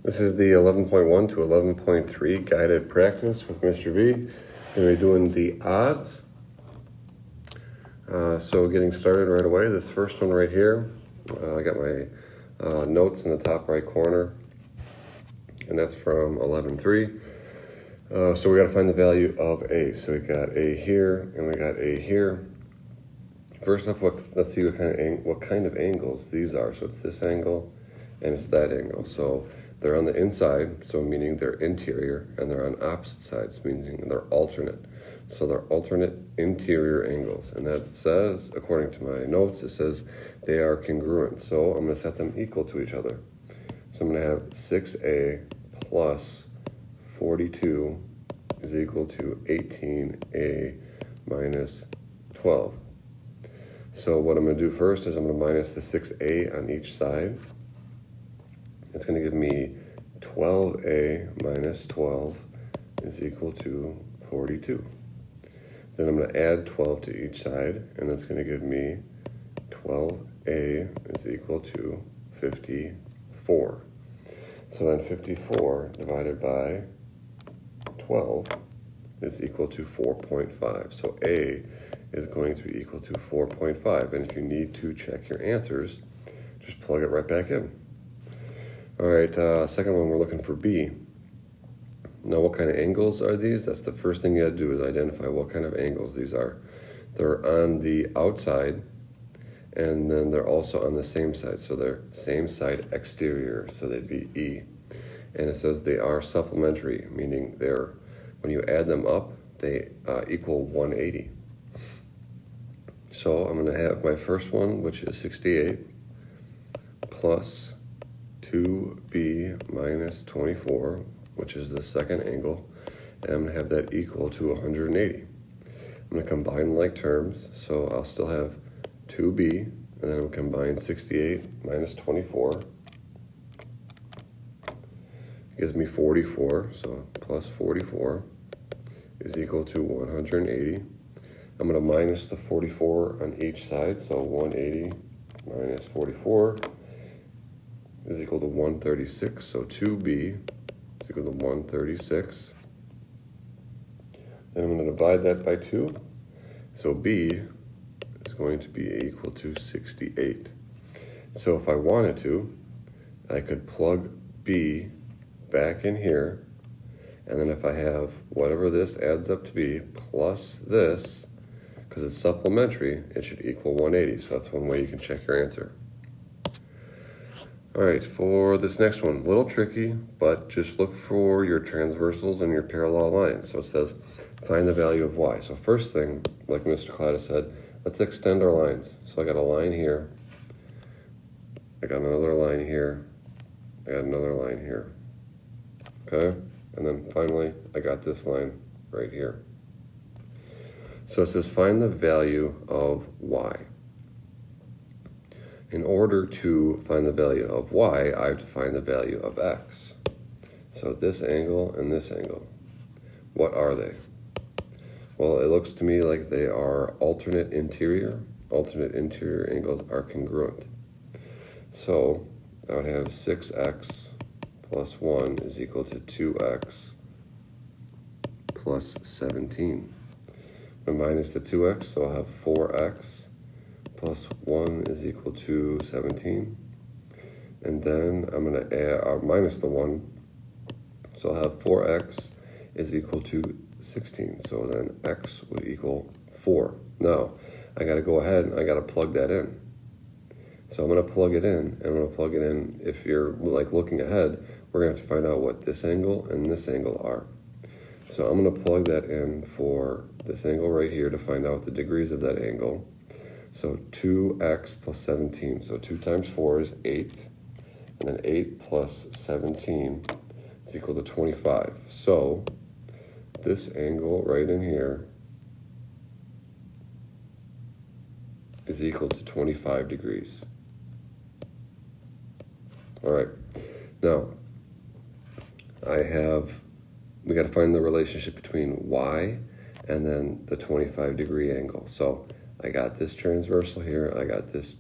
This is the 11.1 to 11.3 guided practice with Mr. V. We're going to be doing the odds. So getting started right away, this first one right here, I got my notes in the top right corner, and that's from 11.3. So we got to find the value of A. So we got A here, and we got A here. First off, let's see what kind of angles these are. So it's this angle, and it's that angle. So they're on the inside, so meaning they're interior, and they're on opposite sides, meaning they're alternate. So they're alternate interior angles. And that says, according to my notes, it says they are congruent. So I'm going to set them equal to each other. So I'm going to have 6A plus 42 is equal to 18A minus 12. So what I'm going to do first is I'm going to minus the 6A on each side. It's going to give me 12A minus 12 is equal to 42. Then I'm going to add 12 to each side, and that's going to give me 12A is equal to 54. So then 54 divided by 12 is equal to 4.5. So A is going to be equal to 4.5. And if you need to check your answers, just plug it right back in. All right, second one, we're looking for B. Now, what kind of angles are these? That's the first thing you got to do is identify what kind of angles these are. They're on the outside, and then they're also on the same side. So they're same side exterior, so they'd be E. And it says they are supplementary, meaning they're, when you add them up, they equal 180. So I'm going to have my first one, which is 68, plus 2B minus 24, which is the second angle, and I'm going to have that equal to 180. I'm going to combine like terms, so I'll still have 2B, and then I'm going to combine 68 minus 24. It gives me 44, so plus 44 is equal to 180. I'm going to minus the 44 on each side, so 180 minus 44 is equal to 136, so 2B is equal to 136. Then I'm going to divide that by 2, so B is going to be equal to 68. So if I wanted to, I could plug B back in here, and then if I have whatever this adds up to be plus this, because it's supplementary, it should equal 180. So that's one way you can check your answer. All right, for this next one, a little tricky, but just look for your transversals and your parallel lines. So it says, find the value of Y. So first thing, like Mr. Cloud said, let's extend our lines. So I got a line here. I got another line here. I got another line here. Okay? And then finally, I got this line right here. So it says, find the value of Y. In order to find the value of Y, I have to find the value of X. So this angle and this angle, what are they? Well, it looks to me like they are alternate interior. Alternate interior angles are congruent. So I would have 6X plus 1 is equal to 2X plus 17. And minus the 2X, so I'll have 4X plus 1 is equal to 17. And then I'm going to add minus the 1. So I'll have 4x is equal to 16. So then x would equal 4. Now, I got to go ahead and I got to plug that in. So I'm going to plug it in, and I'm going to plug it in. If you're like looking ahead, we're going to have to find out what this angle and this angle are. So I'm going to plug that in for this angle right here to find out the degrees of that angle. So 2x plus 17. So 2 times 4 is 8. And then 8 plus 17 is equal to 25. So this angle right in here is equal to 25 degrees. All right. Now, we got to find the relationship between Y and then the 25-degree angle. So I got this transversal here. I got this,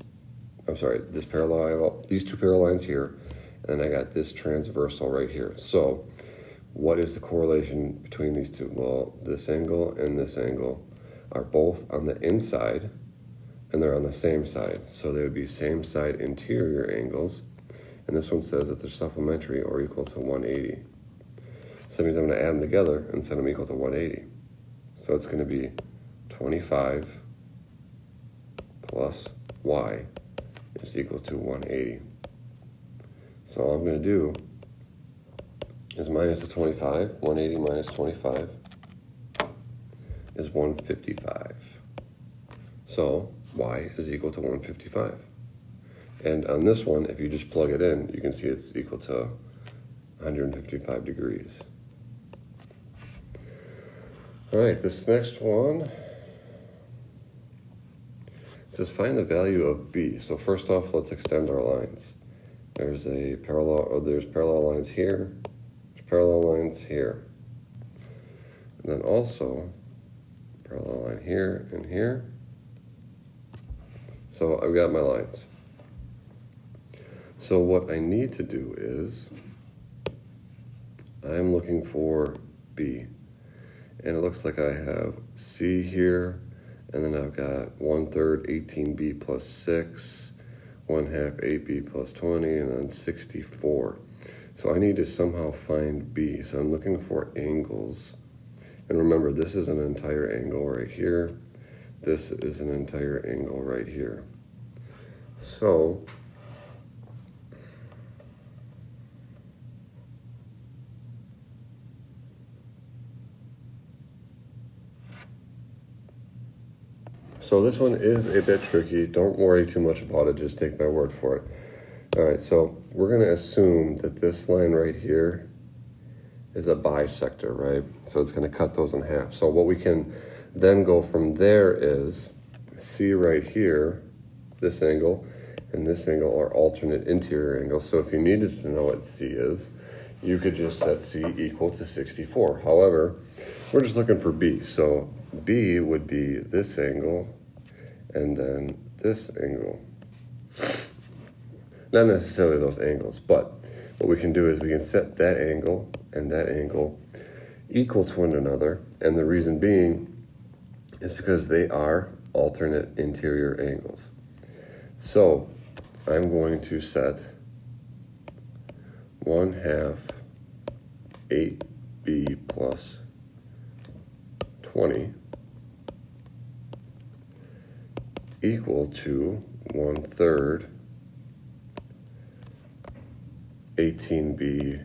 this parallel. I have these two parallel lines here, and I got this transversal right here. So what is the correlation between these two? Well, this angle and this angle are both on the inside, and they're on the same side. So they would be same side interior angles. And this one says that they're supplementary or equal to 180. So that means I'm going to add them together and set them equal to 180. So it's going to be 25 plus y is equal to 180. So all I'm going to do is minus the 25. 180 minus 25 is 155. So y is equal to 155. And on this one, if you just plug it in, you can see it's equal to 155 degrees. All right, this next one says find the value of b. So first off, let's extend our lines. There's parallel lines here, there's parallel lines here. And then also parallel line here and here. So I've got my lines. So what I need to do is I'm looking for b. And it looks like I have c here, and then I've got 1/3 18b plus 6, 1/2 8b plus 20, and then 64. So I need to somehow find b. So I'm looking for angles. And remember, this is an entire angle right here. This is an entire angle right here. So this one is a bit tricky. Don't worry too much about it. Just take my word for it. All right, so we're going to assume that this line right here is a bisector, right? So it's going to cut those in half. So what we can then go from there is C right here, this angle, and this angle are alternate interior angles. So if you needed to know what C is, you could just set C equal to 64. However, we're just looking for B. So B would be this angle and then this angle. Not necessarily those angles, but what we can do is we can set that angle and that angle equal to one another. And the reason being is because they are alternate interior angles. So I'm going to set 1/2 8b plus 20 equal to 1/3 18b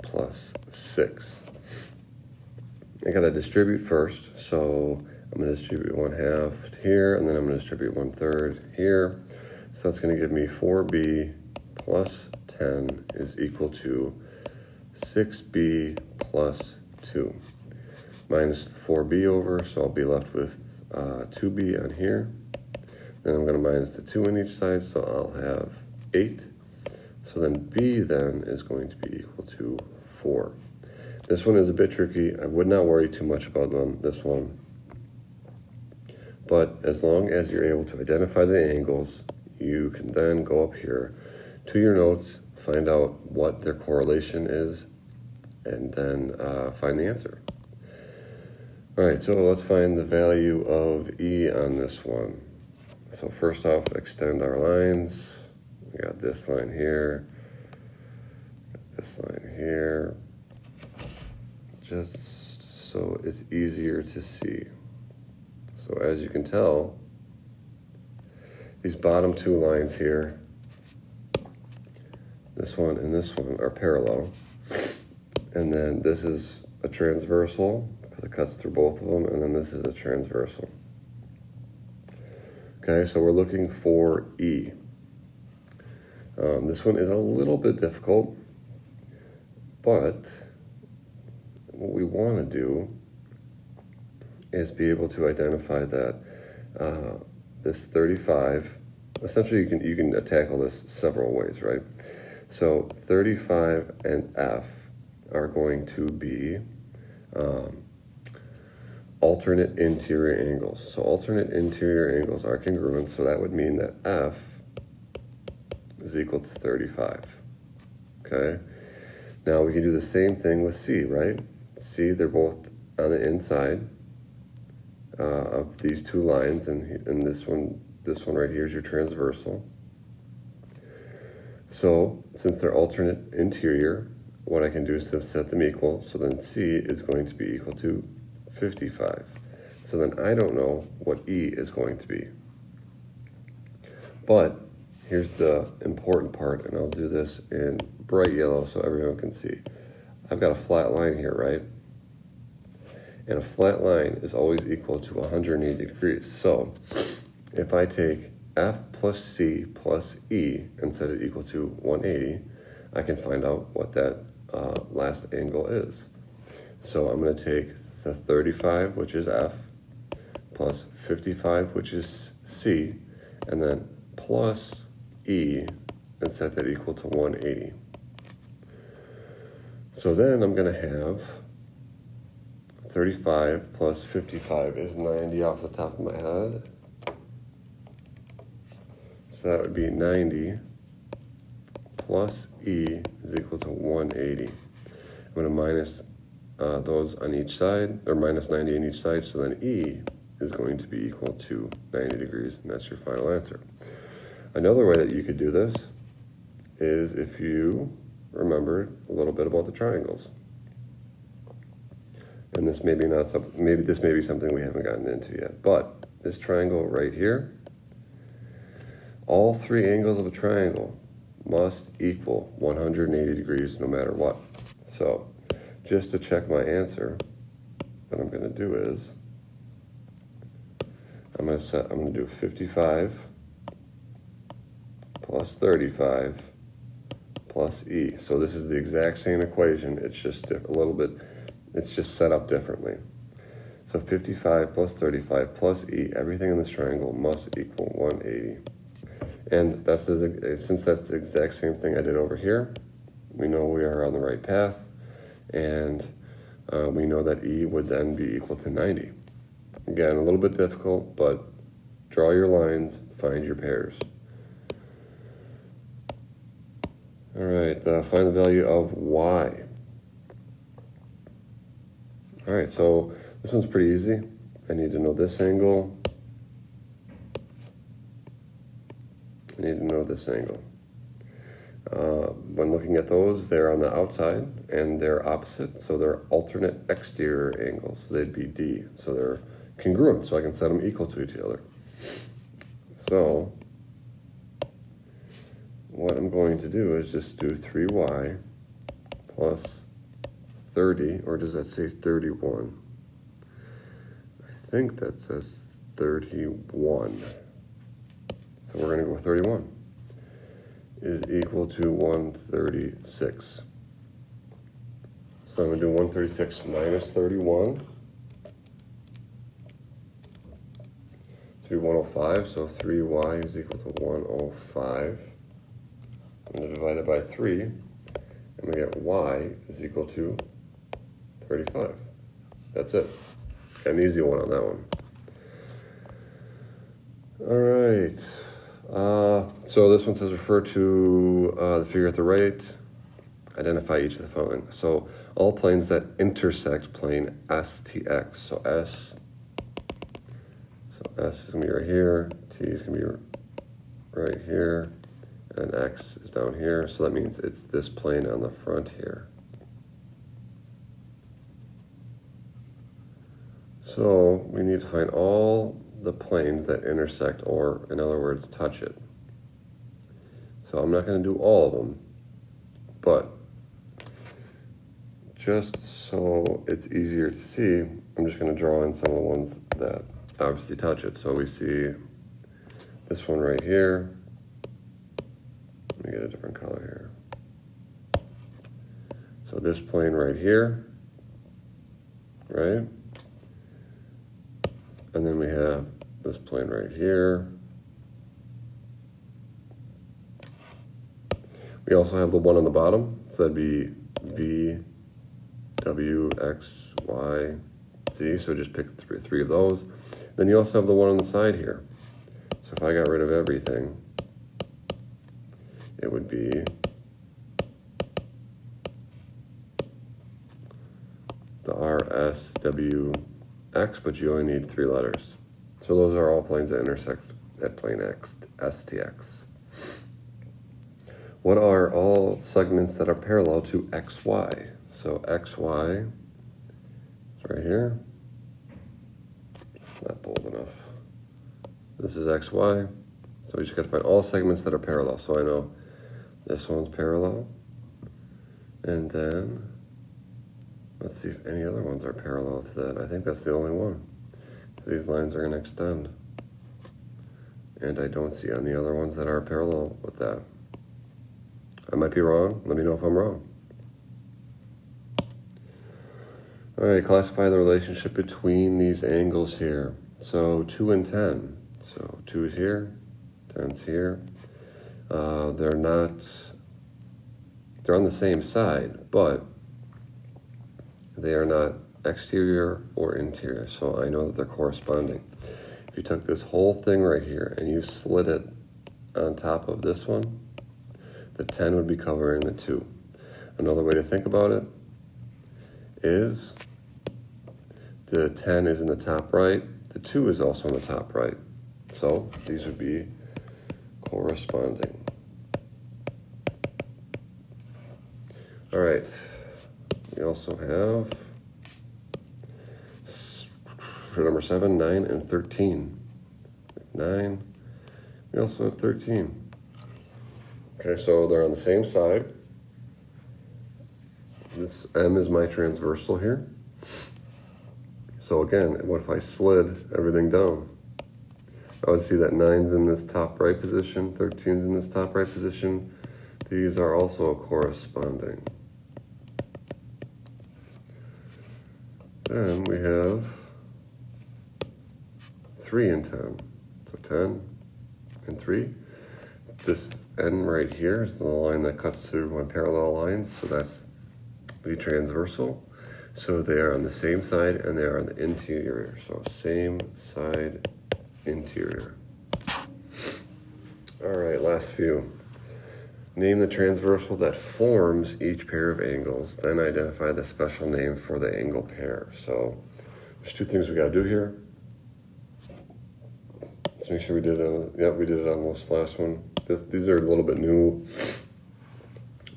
plus 6. I gotta distribute first, so I'm gonna distribute 1/2 here, and then I'm gonna distribute 1/3 here. So that's gonna give me 4b plus 10 is equal to 6b plus 2. Minus 4b over, so I'll be left with 2b on here. Then I'm going to minus the 2 on each side, so I'll have 8. So then b then is going to be equal to 4. This one is a bit tricky. I would not worry too much about this one. But as long as you're able to identify the angles, you can then go up here to your notes, find out what their correlation is, and then find the answer. All right, so let's find the value of E on this one. So first off, extend our lines. We got this line here, this line here, just so it's easier to see. So as you can tell, these bottom two lines here, this one and this one are parallel. And then this is a transversal, because it cuts through both of them, and then this is a transversal. Okay, so we're looking for E. This one is a little bit difficult, but what we want to do is be able to identify that this 35, essentially you can tackle this several ways, right? So 35 and F are going to be alternate interior angles. So alternate interior angles are congruent, so that would mean that F is equal to 35. Okay? Now we can do the same thing with C, right? C, they're both on the inside of these two lines, and this one right here is your transversal. So since they're alternate interior, what I can do is to set them equal. So then C is going to be equal to 55. So then I don't know what E is going to be. But here's the important part, and I'll do this in bright yellow so everyone can see. I've got a flat line here, right? And a flat line is always equal to 180 degrees. So if I take F plus C plus E and set it equal to 180, I can find out what that last angle is. So I'm going to take the 35, which is F, plus 55, which is C, and then plus E, and set that equal to 180. So then I'm going to have 35 plus 55 is 90 off the top of my head. So that would be 90 plus E is equal to 180. I'm going to minus those on each side, or minus 90 on each side, so then E is going to be equal to 90 degrees, and that's your final answer. Another way that you could do this is if you remembered a little bit about the triangles. And this may be not something, maybe this may be something we haven't gotten into yet, but this triangle right here, all three angles of a triangle must equal 180 degrees no matter what. So just to check my answer, what I'm going to do is I'm going to do 55 plus 35 plus E. So this is the exact same equation. It's just a little bit, it's just set up differently. So 55 plus 35 plus E, everything in this triangle must equal 180. And since that's the exact same thing I did over here, we know we are on the right path, and we know that E would then be equal to 90. Again, a little bit difficult, but draw your lines, find your pairs. All right, find the value of Y. All right, so this one's pretty easy. I need to know this angle. I need to know this angle. When looking at those, they're on the outside and they're opposite, so they're alternate exterior angles. So they'd be D, so they're congruent, so I can set them equal to each other. So what I'm going to do is just do 3y plus 30, or does that say 31? I think that says 31. So we're going to go with 31 is equal to 136. So I'm going to do 136 minus 31. 105, so 3y is equal to 105. I'm going to divide it by 3, and we get y is equal to 35. That's it. Got an easy one on that one. All right. So this one says refer to the figure at the right. Identify each of the following. So all planes that intersect plane STX. So S is going to be right here. T is going to be right here. And X is down here. So that means it's this plane on the front here. So we need to find all the planes that intersect, or in other words, touch it. So I'm not going to do all of them, but just so it's easier to see, I'm just going to draw in some of the ones that obviously touch it. So we see this one right here. Let me get a different color here. So this plane right here, right? And then we have this plane right here. We also have the one on the bottom, so that'd be V, W, X, Y, Z, so just pick three of those. Then you also have the one on the side here. So if I got rid of everything, it would be the RSWX, but you only need 3 letters. So those are all planes that intersect at plane X, STX. What are all segments that are parallel to XY? So XY is right here. It's not bold enough. This is XY. So we just got to find all segments that are parallel. So I know this one's parallel. And then, let's see if any other ones are parallel to that. I think that's the only one. These lines are going to extend. And I don't see any other ones that are parallel with that. I might be wrong. Let me know if I'm wrong. All right, classify the relationship between these angles here. So 2 and 10. So 2 is here, 10's here. They're on the same side, but they are not exterior or interior. So I know that they're corresponding. If you took this whole thing right here and you slid it on top of this one, the 10 would be covering the 2. Another way to think about it is the 10 is in the top right, the 2 is also in the top right. So these would be corresponding. All right, we also have for number 7, 9, and 13. 9, we also have 13. Okay, so they're on the same side. This M is my transversal here. So again, what if I slid everything down? I would see that 9's in this top right position, 13's in this top right position. These are also corresponding. Then we have 3 and 10. So 10 and 3. This N right here is the line that cuts through my parallel lines, so that's the transversal. So they are on the same side and they are on the interior. So same side, interior. All right, last few. Name the transversal that forms each pair of angles, then identify the special name for the angle pair. So there's 2 things we got to do here. Let's make sure we did it. Yep, we did it on this last one. These are a little bit new,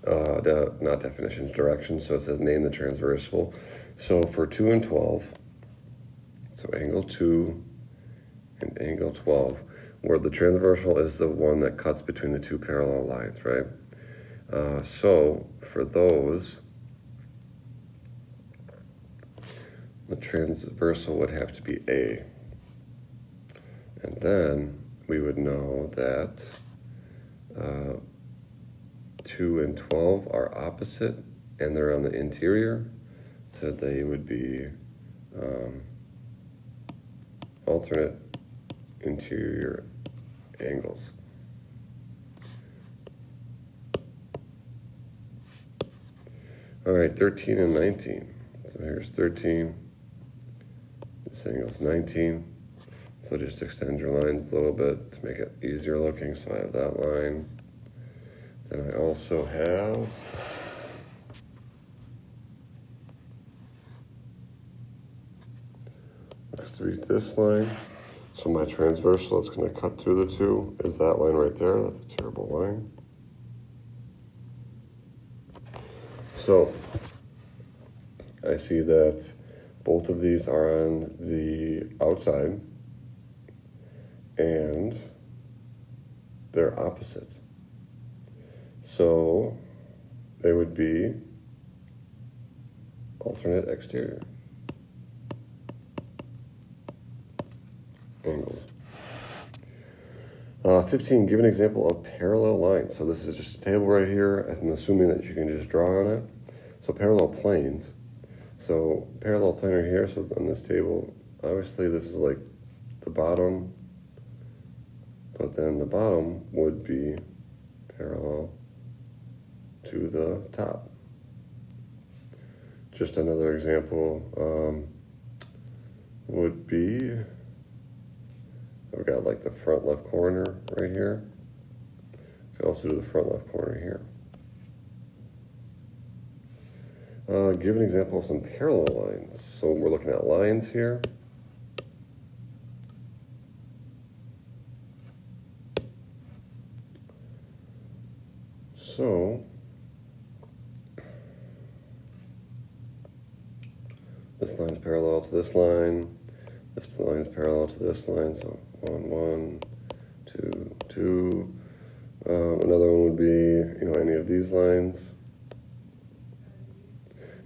not definitions, directions. So it says name the transversal. So for 2 and 12, so angle 2 and angle 12, where the transversal is the one that cuts between the 2 parallel lines, right? So for those, the transversal would have to be A. And then we would know that 2 and 12 are opposite and they're on the interior, so they would be alternate interior angles. All right, 13 and 19. So here's 13, this angle's 19. So just extend your lines a little bit to make it easier looking. So I have that line. Then I also have next to this line. So my transversal that's going to cut through the 2 is that line right there. That's a terrible line. So I see that both of these are on the outside and they're opposite. So they would be alternate exterior angles. 15, give an example of parallel lines. So this is just a table right here. I'm assuming that you can just draw on it. So parallel planes. So parallel plane right here. So on this table, obviously this is like the bottom, but then the bottom would be parallel to the top. Just another example would be, I've got like the front left corner right here. can also do the front left corner here. Give an example of some parallel lines. So we're looking at lines here. So this line's parallel to this line. This line's parallel to this line. So 1, 1, 2, 2. Another one would be, any of these lines.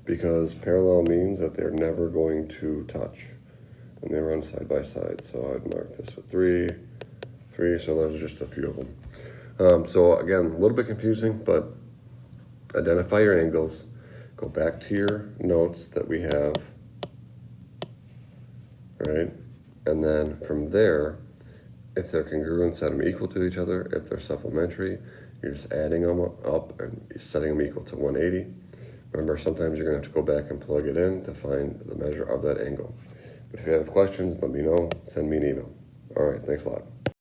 Because parallel means that they're never going to touch. And they run side by side. So I'd mark this with 3, 3. So those are just a few of them. So again, a little bit confusing, but identify your angles. Go back to your notes that we have. Right? And then from there, if they're congruent, set them equal to each other. If they're supplementary, you're just adding them up and setting them equal to 180. Remember, sometimes you're going to have to go back and plug it in to find the measure of that angle. But if you have questions, let me know. Send me an email. All right, thanks a lot.